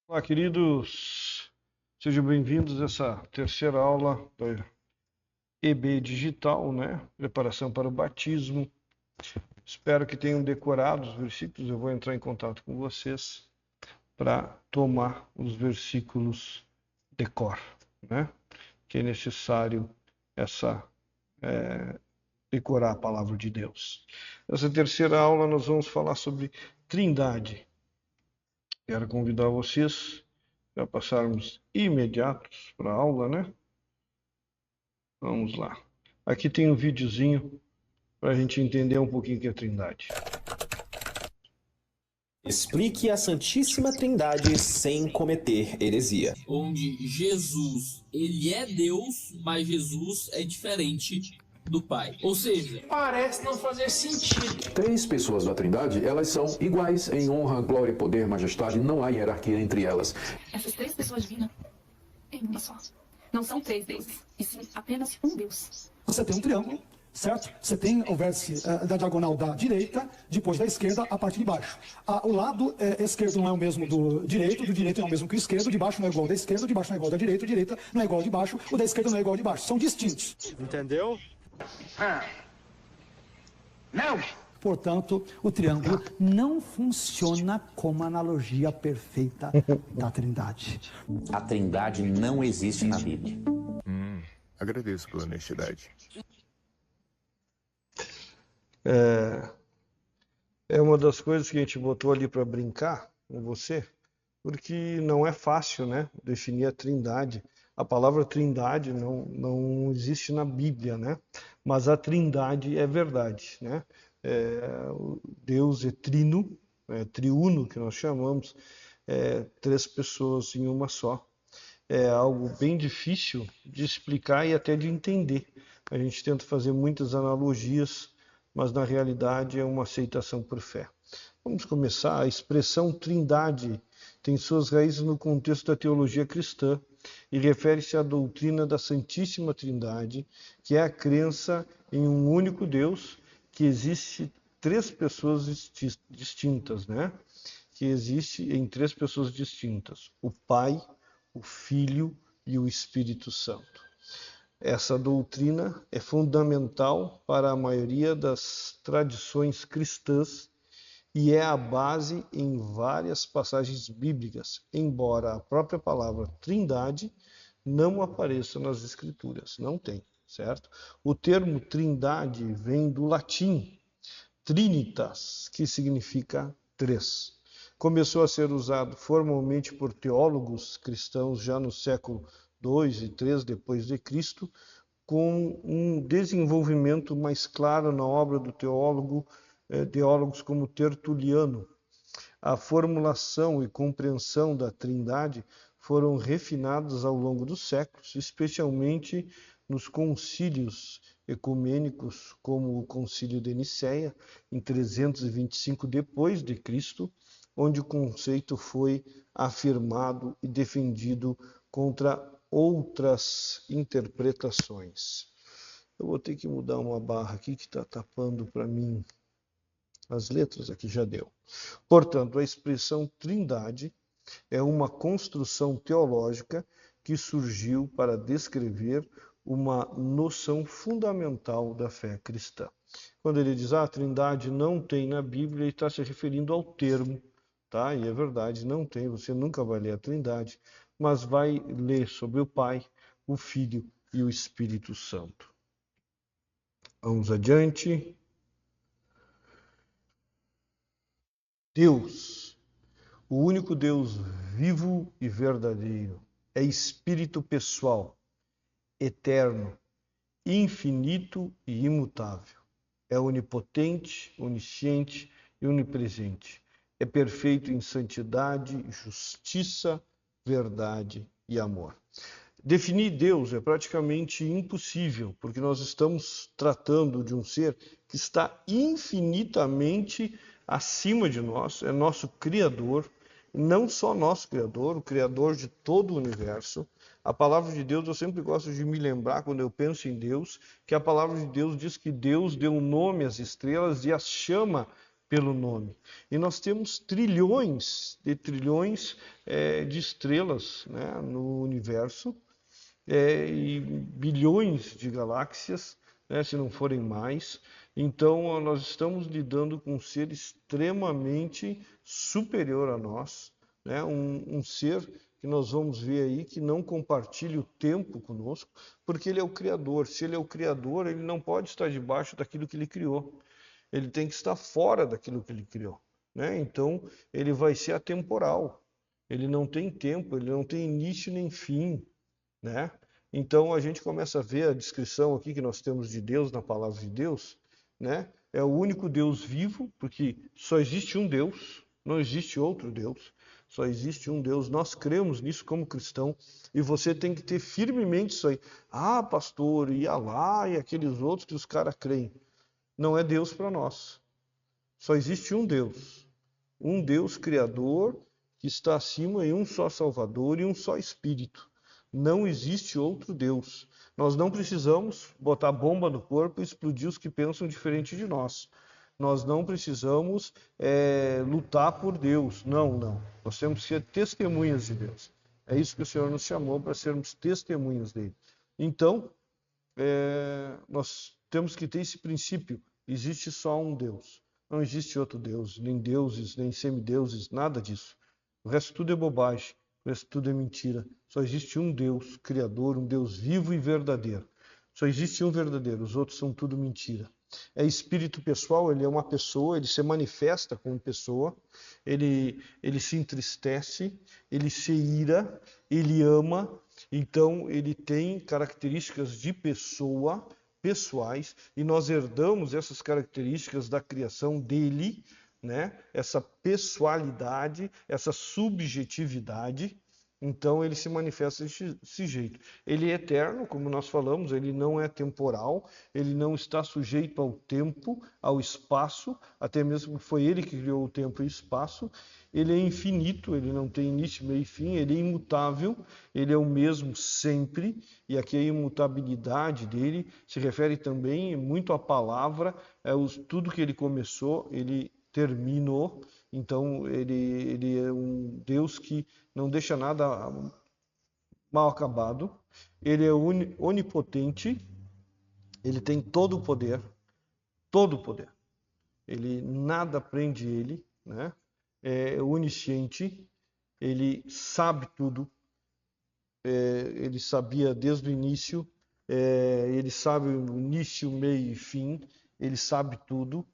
Olá, queridos. Sejam bem-vindos a essa terceira aula da EB Digital, né? Preparação para o batismo. Espero que tenham decorado os versículos. Eu vou entrar em contato com vocês para tomar os versículos de cor, né? Que é necessário decorar a palavra de Deus. Nessa terceira aula nós vamos falar sobre Trindade. Quero convidar vocês a passarmos imediatos para a aula, né? Vamos lá. Aqui tem um videozinho para a gente entender um pouquinho o que é Trindade. Explique a Santíssima Trindade sem cometer heresia. Onde Jesus, ele é Deus, mas Jesus é diferente do Pai. Ou seja, parece não fazer sentido. Três pessoas da Trindade, elas são iguais em honra, glória, poder, majestade. Não há hierarquia entre elas. Essas três pessoas divinas em uma só. Não são três deuses, e sim apenas um Deus. Você tem um triângulo, certo? Você tem o vértice da diagonal da direita, depois da esquerda, a parte de baixo. O lado esquerdo não é o mesmo do direito não é o mesmo que o esquerdo, de baixo não é igual ao da esquerda, o de baixo não é igual ao da direita não é igual ao de baixo, o da esquerda não é igual ao de baixo. São distintos. Entendeu? Não! Portanto, o triângulo não funciona como analogia perfeita da Trindade. A Trindade não existe na Bíblia. Agradeço pela honestidade. É uma das coisas que a gente botou ali para brincar com você, porque não é fácil, né, definir a Trindade. A palavra Trindade não existe na Bíblia, né? Mas a Trindade é verdade, né? O Deus é trino, é triuno que nós chamamos, três pessoas em uma só. É algo bem difícil de explicar e até de entender. A gente tenta fazer muitas analogias, mas na realidade é uma aceitação por fé. Vamos começar. A expressão Trindade tem suas raízes no contexto da teologia cristã e refere-se à doutrina da Santíssima Trindade, que é a crença em um único Deus, que existe três pessoas distintas, né? Que existe em três pessoas distintas: o Pai, o Filho e o Espírito Santo. Essa doutrina é fundamental para a maioria das tradições cristãs e é a base em várias passagens bíblicas, embora a própria palavra Trindade não apareça nas Escrituras. Não tem, certo? O termo Trindade vem do latim Trinitas, que significa três. Começou a ser usado formalmente por teólogos cristãos já no século II e III depois de Cristo, com um desenvolvimento mais claro na obra do teólogos como Tertuliano. A formulação e compreensão da Trindade foram refinadas ao longo dos séculos, especialmente nos concílios ecumênicos, como o Concílio de Nicéia, em 325 depois de Cristo, onde o conceito foi afirmado e defendido contra outras interpretações. Eu vou ter que mudar uma barra aqui que está tapando para mim as letras, aqui já deu. Portanto, a expressão Trindade é uma construção teológica que surgiu para descrever uma noção fundamental da fé cristã. Quando ele diz, a Trindade não tem na Bíblia, ele está se referindo ao termo, tá? E é verdade, não tem, você nunca vai ler a Trindade, mas vai ler sobre o Pai, o Filho e o Espírito Santo. Vamos adiante. Deus, o único Deus vivo e verdadeiro, é espírito pessoal, eterno, infinito e imutável. É onipotente, onisciente e onipresente. É perfeito em santidade, justiça, verdade e amor. Definir Deus é praticamente impossível, porque nós estamos tratando de um ser que está infinitamente acima de nós, é nosso Criador, não só nosso Criador, o Criador de todo o universo. A palavra de Deus, eu sempre gosto de me lembrar, quando eu penso em Deus, que a palavra de Deus diz que Deus deu nome às estrelas e as chama pelo nome. E nós temos trilhões de estrelas, né, no universo, e bilhões de galáxias, né, se não forem mais. Então, nós estamos lidando com um ser extremamente superior a nós, né, um ser que nós vamos ver aí que não compartilha o tempo conosco, porque ele é o Criador. Se ele é o Criador, ele não pode estar debaixo daquilo que ele criou. Ele tem que estar fora daquilo que ele criou, né? Então, ele vai ser atemporal. Ele não tem tempo, ele não tem início nem fim, né? Então, a gente começa a ver a descrição aqui que nós temos de Deus na palavra de Deus, né? É o único Deus vivo, porque só existe um Deus, não existe outro Deus, só existe um Deus. Nós cremos nisso como cristão, e você tem que ter firmemente isso aí. Ah, pastor, e Alá e aqueles outros que os caras creem. Não é Deus para nós. Só existe um Deus criador que está acima, e um só Salvador e um só Espírito. Não existe outro Deus. Nós não precisamos botar bomba no corpo e explodir os que pensam diferente de nós. Nós não precisamos lutar por Deus. Não. Nós temos que ser testemunhas de Deus. É isso que o Senhor nos chamou, para sermos testemunhas dele. Então, nós temos que ter esse princípio. Existe só um Deus. Não existe outro Deus, nem deuses, nem semideuses, nada disso. O resto tudo é bobagem, o resto tudo é mentira. Só existe um Deus criador, um Deus vivo e verdadeiro. Só existe um verdadeiro, os outros são tudo mentira. É espírito pessoal, ele é uma pessoa, ele se manifesta como pessoa, ele se entristece, ele se ira, ele ama, então ele tem características de pessoa, pessoais, e nós herdamos essas características da criação dele, né? Essa pessoalidade, essa subjetividade. Então ele se manifesta desse jeito. Ele é eterno, como nós falamos, ele não é temporal, ele não está sujeito ao tempo, ao espaço, até mesmo foi ele que criou o tempo e o espaço. Ele é infinito, ele não tem início, meio e fim, ele é imutável, ele é o mesmo sempre, e aqui a imutabilidade dele se refere também muito à palavra, tudo que ele começou, ele terminou. Então ele é um Deus que não deixa nada mal acabado. Ele é onipotente, ele tem todo o poder, ele nada prende ele, né? É onisciente, ele sabe tudo, ele sabia desde o início, ele sabe o início, meio e fim, ele sabe tudo,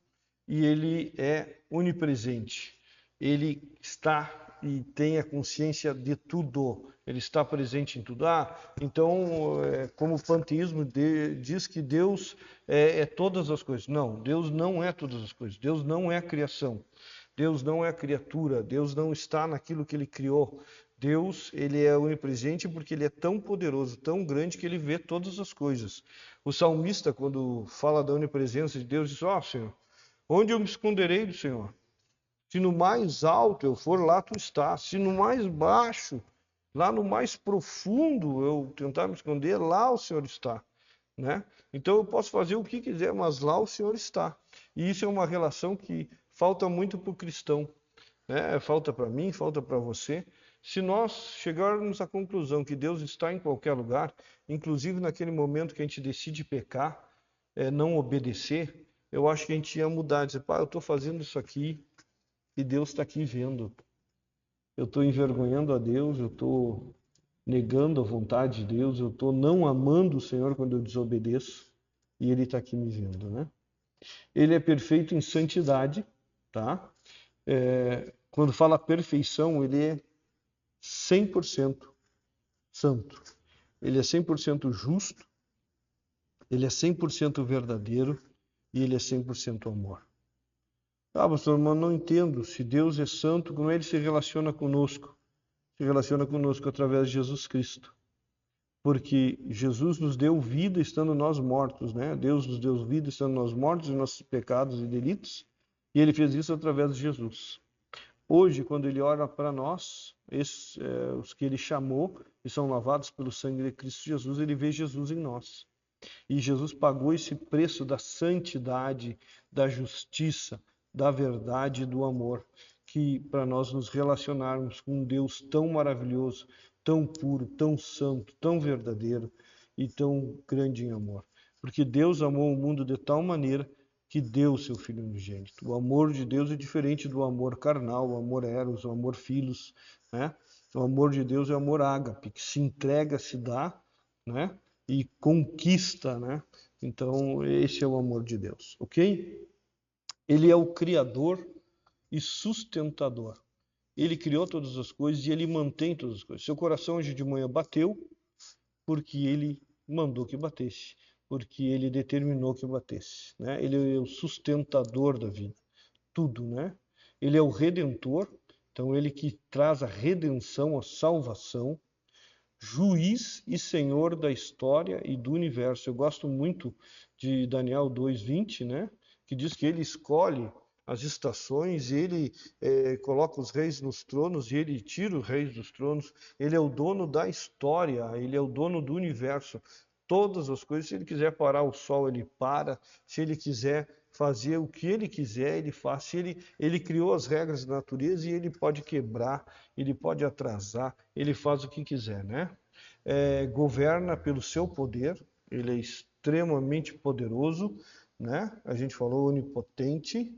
e ele é onipresente. Ele está e tem a consciência de tudo, ele está presente em tudo. Então, como o panteísmo diz que Deus é todas as coisas. Não, Deus não é todas as coisas, Deus não é a criação. Deus não é a criatura, Deus não está naquilo que ele criou. Deus, ele é onipresente porque ele é tão poderoso, tão grande, que ele vê todas as coisas. O salmista, quando fala da onipresença de Deus, diz: Senhor, onde eu me esconderei do Senhor? Se no mais alto eu for, lá tu estás. Se no mais baixo, lá no mais profundo eu tentar me esconder, lá o Senhor está, né? Então eu posso fazer o que quiser, mas lá o Senhor está. E isso é uma relação que falta muito para o cristão, né? Falta para mim, falta para você. Se nós chegarmos à conclusão que Deus está em qualquer lugar, inclusive naquele momento que a gente decide pecar, não obedecer, eu acho que a gente ia mudar, dizer: eu estou fazendo isso aqui e Deus está aqui vendo. Eu estou envergonhando a Deus, eu estou negando a vontade de Deus, eu estou não amando o Senhor quando eu desobedeço, e Ele está aqui me vendo, né? Ele é perfeito em santidade, tá? Quando fala perfeição, ele é 100% santo. Ele é 100% justo, ele é 100% verdadeiro e ele é 100% amor. Pastor, mas não entendo. Se Deus é santo, como ele se relaciona conosco? Se relaciona conosco através de Jesus Cristo. Porque Jesus nos deu vida estando nós mortos, né? Deus nos deu vida estando nós mortos em nossos pecados e delitos, e ele fez isso através de Jesus. Hoje, quando ele ora para nós, os que ele chamou e são lavados pelo sangue de Cristo Jesus, ele vê Jesus em nós. E Jesus pagou esse preço da santidade, da justiça, da verdade e do amor, que para nós nos relacionarmos com um Deus tão maravilhoso, tão puro, tão santo, tão verdadeiro e tão grande em amor. Porque Deus amou o mundo de tal maneira que deu o seu Filho unigênito. O amor de Deus é diferente do amor carnal, o amor eros, o amor filos, né? O amor de Deus é o amor ágape, que se entrega, se dá, né? E conquista, né? Então, esse é o amor de Deus, ok? Ele é o Criador e sustentador. Ele criou todas as coisas e ele mantém todas as coisas. Seu coração hoje de manhã bateu porque ele mandou que batesse, porque ele determinou que batesse, né? Ele é o sustentador da vida, tudo, né? Ele é o Redentor, então ele que traz a redenção, a salvação, juiz e senhor da história e do universo. Eu gosto muito de Daniel 2:20, né? Que diz que ele escolhe as estações, ele coloca os reis nos tronos e ele tira os reis dos tronos. Ele é o dono da história, ele é o dono do universo. Todas as coisas, se ele quiser parar o sol, ele para. Se ele quiser fazer o que ele quiser, ele faz. Se ele criou as regras da natureza e ele pode quebrar, ele pode atrasar, ele faz o que quiser, né? Governa pelo seu poder, ele é extremamente poderoso, né? A gente falou onipotente,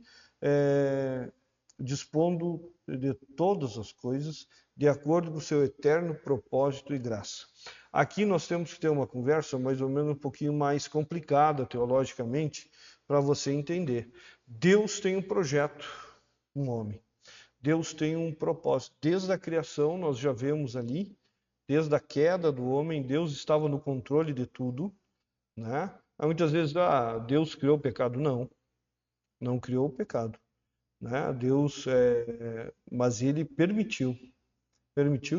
dispondo de todas as coisas de acordo com o seu eterno propósito e graça. Aqui nós temos que ter uma conversa mais ou menos um pouquinho mais complicada teologicamente para você entender. Deus tem um projeto, um homem. Deus tem um propósito. Desde a criação nós já vemos ali, desde a queda do homem, Deus estava no controle de tudo, né? Muitas vezes, Deus criou o pecado. Não criou o pecado, né? Deus, mas ele permitiu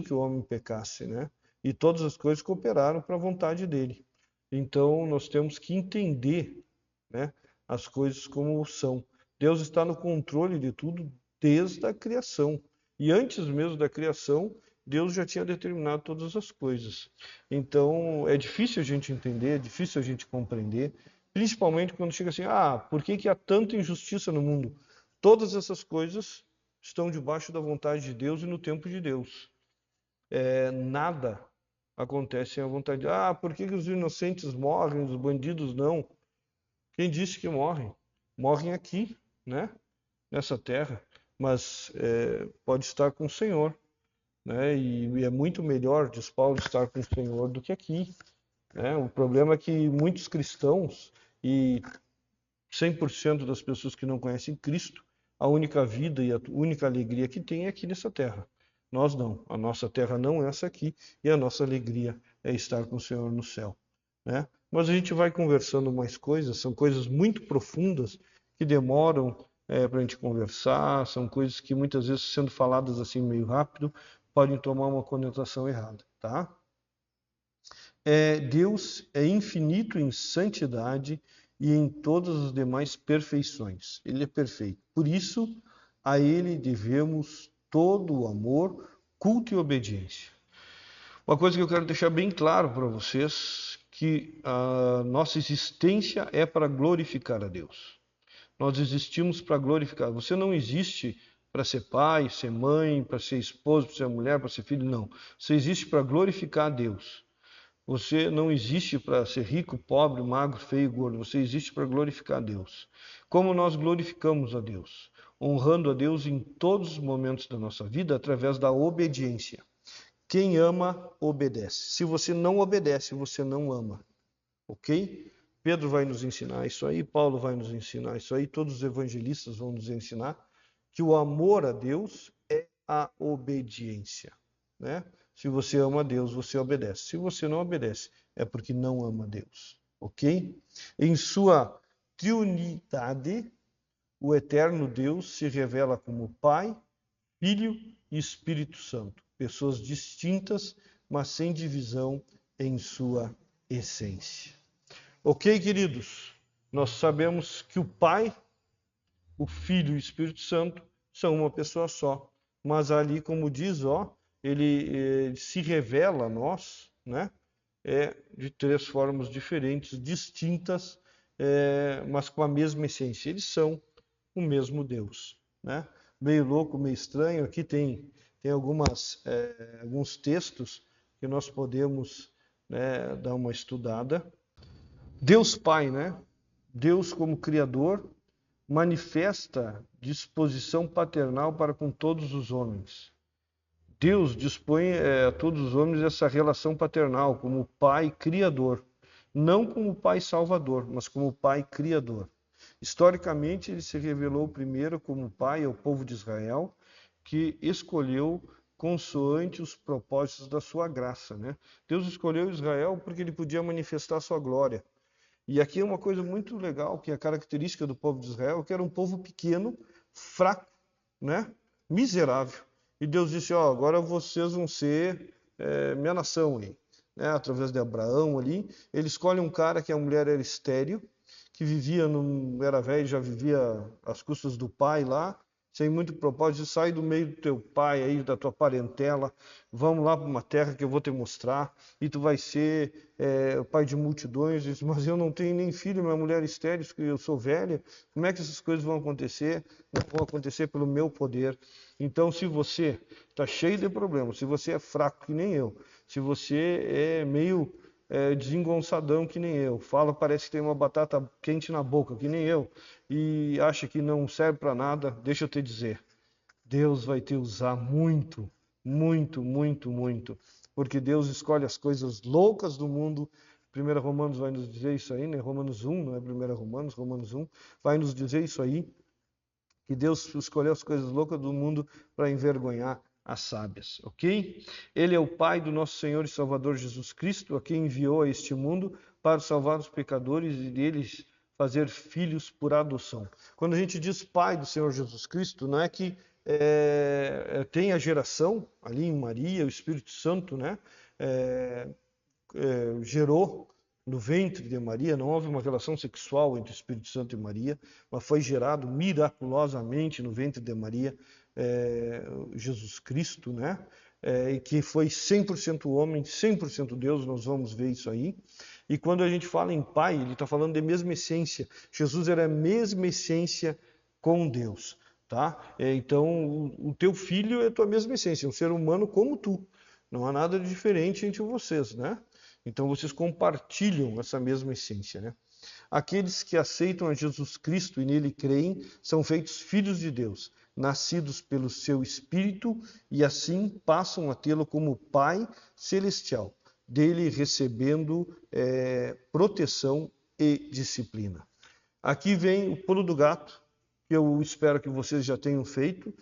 que o homem pecasse, né? E todas as coisas cooperaram para a vontade dele. Então, nós temos que entender, né, as coisas como são. Deus está no controle de tudo desde a criação. E antes mesmo da criação, Deus já tinha determinado todas as coisas. Então, é difícil a gente entender, é difícil a gente compreender, principalmente quando chega assim, por que há tanta injustiça no mundo? Todas essas coisas estão debaixo da vontade de Deus e no tempo de Deus. Nada acontece sem a vontade de Deus. Por que os inocentes morrem, os bandidos não? Quem disse que morrem? Morrem aqui, né? Nessa terra, mas pode estar com o Senhor, né? E é muito melhor, diz Paulo, estar com o Senhor do que aqui, né? O problema é que muitos cristãos e 100% das pessoas que não conhecem Cristo, a única vida e a única alegria que tem é aqui nessa terra. Nós não. A nossa terra não é essa aqui e a nossa alegria é estar com o Senhor no céu, né? Mas a gente vai conversando mais coisas, são coisas muito profundas que demoram para a gente conversar, são coisas que muitas vezes sendo faladas assim meio rápido podem tomar uma conotação errada, tá? Deus é infinito em santidade e em todas as demais perfeições. Ele é perfeito. Por isso, a Ele devemos todo o amor, culto e obediência. Uma coisa que eu quero deixar bem claro para vocês, que a nossa existência é para glorificar a Deus. Nós existimos para glorificar. Você não existe para ser pai, ser mãe, para ser esposo, para ser mulher, para ser filho, não. Você existe para glorificar a Deus. Você não existe para ser rico, pobre, magro, feio, gordo. Você existe para glorificar a Deus. Como nós glorificamos a Deus? Honrando a Deus em todos os momentos da nossa vida através da obediência. Quem ama, obedece. Se você não obedece, você não ama. Ok? Pedro vai nos ensinar isso aí, Paulo vai nos ensinar isso aí, todos os evangelistas vão nos ensinar que o amor a Deus é a obediência, né? Se você ama a Deus, você obedece. Se você não obedece, é porque não ama a Deus, ok? Em sua triunidade, o eterno Deus se revela como Pai, Filho e Espírito Santo. Pessoas distintas, mas sem divisão em sua essência. Ok, queridos? Nós sabemos que o Pai, o Filho e o Espírito Santo são uma pessoa só. Mas ali, como diz, ele se revela a nós, né? De três formas diferentes, distintas, mas com a mesma essência. Eles são o mesmo Deus, né? Meio louco, meio estranho. Aqui tem alguns textos que nós podemos, né, dar uma estudada. Deus Pai, né? Deus como Criador manifesta disposição paternal para com todos os homens. Deus dispõe a todos os homens essa relação paternal como Pai Criador, não como Pai Salvador, mas como Pai Criador. Historicamente, ele se revelou primeiro como Pai ao povo de Israel, que escolheu consoante os propósitos da sua graça, né? Deus escolheu Israel porque ele podia manifestar a sua glória. E aqui é uma coisa muito legal, que é a característica do povo de Israel, que era um povo pequeno, fraco, né? Miserável. E Deus disse, ó, agora vocês vão ser minha nação aí, né? Através de Abraão ali. Ele escolhe um cara que a mulher era estéril, que era velho, já vivia às custas do pai lá, sem muito propósito, sai do meio do teu pai aí, da tua parentela, vamos lá para uma terra que eu vou te mostrar, e tu vai ser o pai de multidões. Diz, mas eu não tenho nem filho, minha mulher é estéril, eu sou velha, como é que essas coisas vão acontecer? Não vão acontecer pelo meu poder. Então, se você está cheio de problemas, se você é fraco que nem eu, se você é meio desengonçadão que nem eu, parece que tem uma batata quente na boca que nem eu, e acha que não serve para nada, deixa eu te dizer, Deus vai te usar muito, muito, muito, muito, porque Deus escolhe as coisas loucas do mundo. 1 Romanos vai nos dizer isso aí, né? Romanos 1, não é 1 Romanos, Romanos 1, vai nos dizer isso aí, que Deus escolheu as coisas loucas do mundo para envergonhar as sábias, ok? Ele é o Pai do nosso Senhor e Salvador Jesus Cristo, a quem enviou a este mundo para salvar os pecadores e deles fazer filhos por adoção. Quando a gente diz Pai do Senhor Jesus Cristo, não é que tem a geração ali em Maria, o Espírito Santo, né? Gerou no ventre de Maria, não houve uma relação sexual entre o Espírito Santo e Maria, mas foi gerado miraculosamente no ventre de Maria, Jesus Cristo, né? E que foi 100% homem, 100% Deus, nós vamos ver isso aí. E quando a gente fala em Pai, ele está falando de mesma essência. Jesus era a mesma essência com Deus, tá? Então, o teu filho é a tua mesma essência, um ser humano como tu. Não há nada de diferente entre vocês, né? Então, vocês compartilham essa mesma essência, né? Aqueles que aceitam a Jesus Cristo e nele creem são feitos filhos de Deus, nascidos pelo seu Espírito, e assim passam a tê-lo como Pai celestial, dele recebendo proteção e disciplina. Aqui vem o pulo do gato, que eu espero que vocês já tenham feito.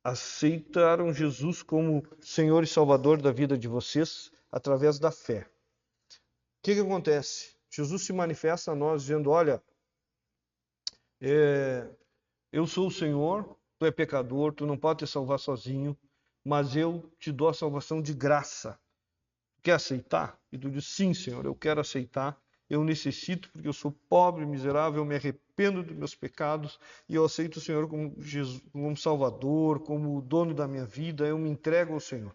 Aceitaram Jesus como Senhor e Salvador da vida de vocês através da fé. O que acontece? Jesus se manifesta a nós dizendo, olha, eu sou o Senhor, tu é pecador, tu não pode te salvar sozinho, mas eu te dou a salvação de graça. Quer aceitar? E tu diz, sim, Senhor, eu quero aceitar, eu necessito, porque eu sou pobre, miserável, eu me arrependo dos meus pecados, e eu aceito o Senhor como Salvador, como dono da minha vida, eu me entrego ao Senhor.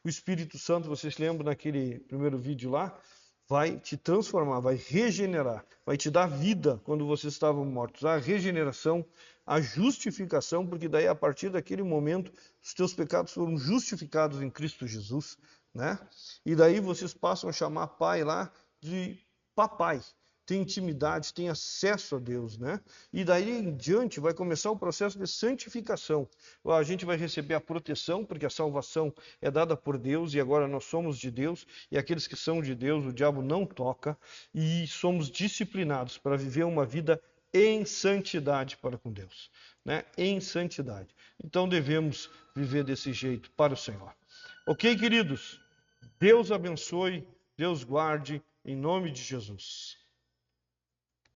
O Espírito Santo, vocês lembram naquele primeiro vídeo lá? Vai te transformar, vai regenerar, vai te dar vida quando vocês estavam mortos. A regeneração, a justificação, porque daí a partir daquele momento os teus pecados foram justificados em Cristo Jesus, né? E daí vocês passam a chamar Pai lá de papai. Tem intimidade, tem acesso a Deus, né? E daí em diante vai começar o processo de santificação. A gente vai receber a proteção, porque a salvação é dada por Deus e agora nós somos de Deus, e aqueles que são de Deus, o diabo não toca, e somos disciplinados para viver uma vida em santidade para com Deus, né? Em santidade. Então devemos viver desse jeito para o Senhor. Ok, queridos? Deus abençoe, Deus guarde, em nome de Jesus.